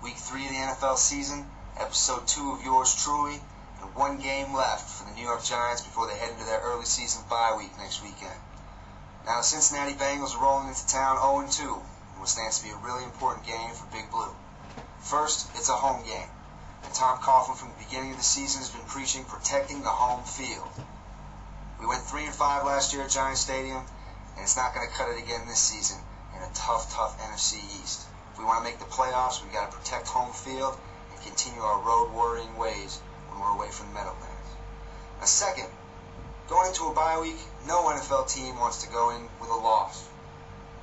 Week 3 of the NFL season, episode 2 of yours truly, and one game left for the New York Giants before they head into their early season bye week next weekend. Now the Cincinnati Bengals are rolling into town 0-2, in what stands to be a really important game for Big Blue. First, it's a home game, and Tom Coughlin from the beginning of the season has been preaching protecting the home field. We went 3-5 last year at Giants Stadium, and it's not going to cut it again this season in a tough NFC East. If we want to make the playoffs, we've got to protect home field and continue our road-warring ways when we're away from the Meadowlands. Now second, going into a bye week, no NFL team wants to go in with a loss.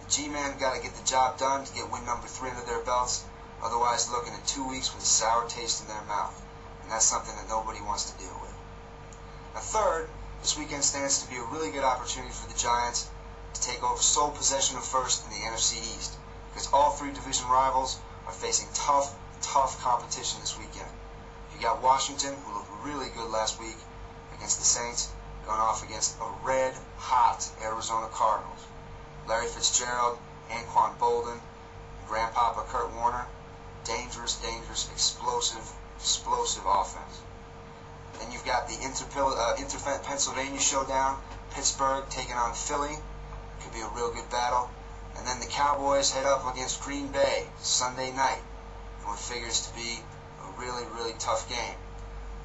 The G-Men got to get the job done to get win number 3 under their belts, otherwise looking at 2 weeks with a sour taste in their mouth, and that's something that nobody wants to deal with. Now third, this weekend stands to be a really good opportunity for the Giants to take over sole possession of first in the NFC East, because all 3 division rivals are facing tough competition this weekend. You got Washington, who looked really good last week against the Saints, going off against a red-hot Arizona Cardinals. Larry Fitzgerald, Anquan Bolden, Grandpapa Kurt Warner, dangerous, explosive offense. Then you've got the Inter-Pennsylvania showdown, Pittsburgh taking on Philly. Could be a real good battle. And then the Cowboys head up against Green Bay Sunday night in what figures to be a really tough game.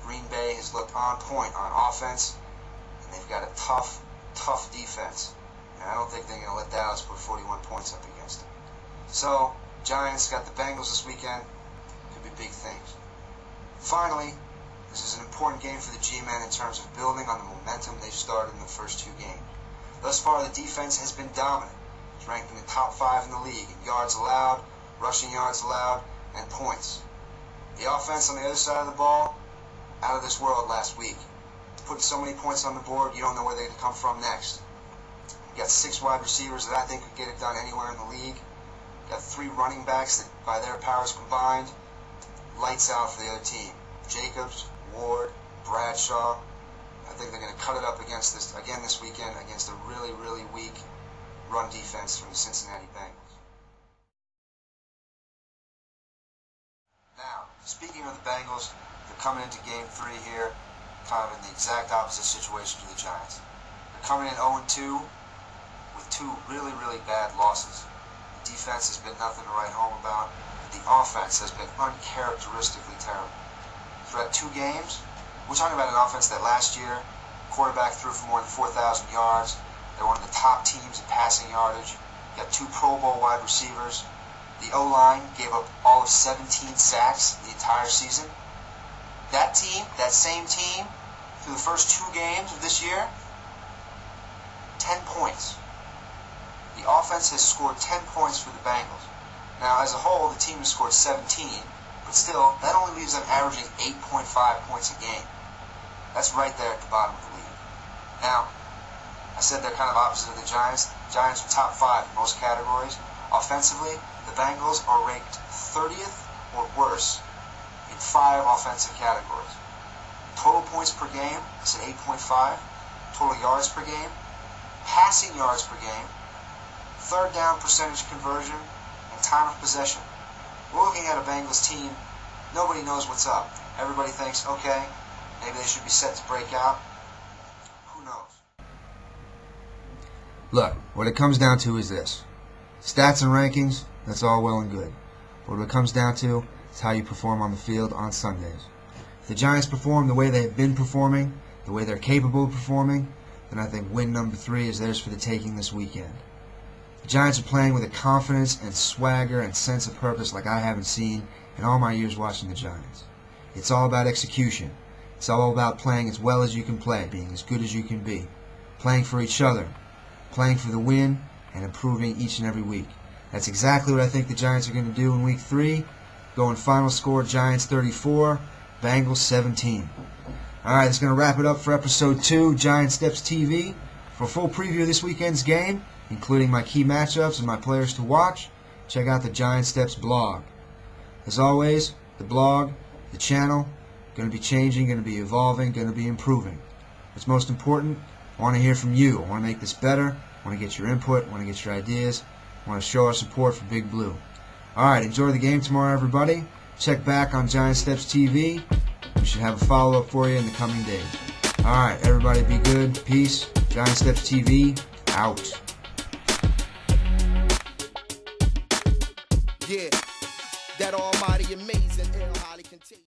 Green Bay has looked on point on offense, and they've got a tough defense. And I don't think they're going to let Dallas put 41 points up against them. So, Giants got the Bengals this weekend. Could be big things. Finally, this is an important game for the G-Men in terms of building on the momentum they've started in the first 2 games. Thus far, the defense has been dominant. It's ranked in the top 5 in the league in yards allowed, rushing yards allowed, and points. The offense on the other side of the ball, out of this world last week. Putting so many points on the board, you don't know where they're going to come from next. You got 6 wide receivers that I think could get it done anywhere in the league. You got 3 running backs that, by their powers combined, lights out for the other team. Jacobs, Ward, Bradshaw. I think they're going to cut it up against this weekend against a really weak run defense from the Cincinnati Bengals. Now, speaking of the Bengals, they're coming into Game 3 here, kind of in the exact opposite situation to the Giants. They're coming in 0-2 with 2 really bad losses. The defense has been nothing to write home about. The offense has been uncharacteristically terrible. Throughout 2 games, we're talking about an offense that last year, quarterback threw for more than 4,000 yards. They're one of the top teams in passing yardage. You got 2 Pro Bowl wide receivers. The O-line gave up all of 17 sacks the entire season. That team, that same team, through the first 2 games of this year, 10 points. The offense has scored 10 points for the Bengals. Now, as a whole, the team has scored 17, but still, that only leaves them averaging 8.5 points a game. That's right there at the bottom of the league. Now, I said they're kind of opposite of the Giants. Giants are top 5 in most categories. Offensively, the Bengals are ranked 30th or worse in 5 offensive categories. Total points per game, I said 8.5. Total yards per game, passing yards per game, third down percentage conversion, and time of possession. We're looking at a Bengals team, nobody knows what's up. Everybody thinks, okay, maybe they should be set to break out. Who knows? Look, what it comes down to is this. Stats and rankings, that's all well and good. But what it comes down to is how you perform on the field on Sundays. If the Giants perform the way they've been performing, the way they're capable of performing, then I think win number 3 is theirs for the taking this weekend. The Giants are playing with a confidence and swagger and sense of purpose like I haven't seen in all my years watching the Giants. It's all about execution. It's all about playing as well as you can play, being as good as you can be, playing for each other, playing for the win, and improving each and every week. That's exactly what I think the Giants are going to do in Week 3. Going final score, Giants 34, Bengals 17. Alright, that's going to wrap it up for Episode 2, Giant Steps TV. For a full preview of this weekend's game, including my key matchups and my players to watch, check out the Giant Steps blog. As always, the blog, the channel, going to be changing, going to be evolving, going to be improving. What's most important, I want to hear from you. I want to make this better. I want to get your input. I want to get your ideas. I want to show our support for Big Blue. Alright, enjoy the game tomorrow, everybody. check back on Giant Steps TV. We should have a follow-up for you in the coming days. Alright, everybody be good. Peace. Giant Steps TV, out. Yeah, that almighty amazing, ill, highly contagious.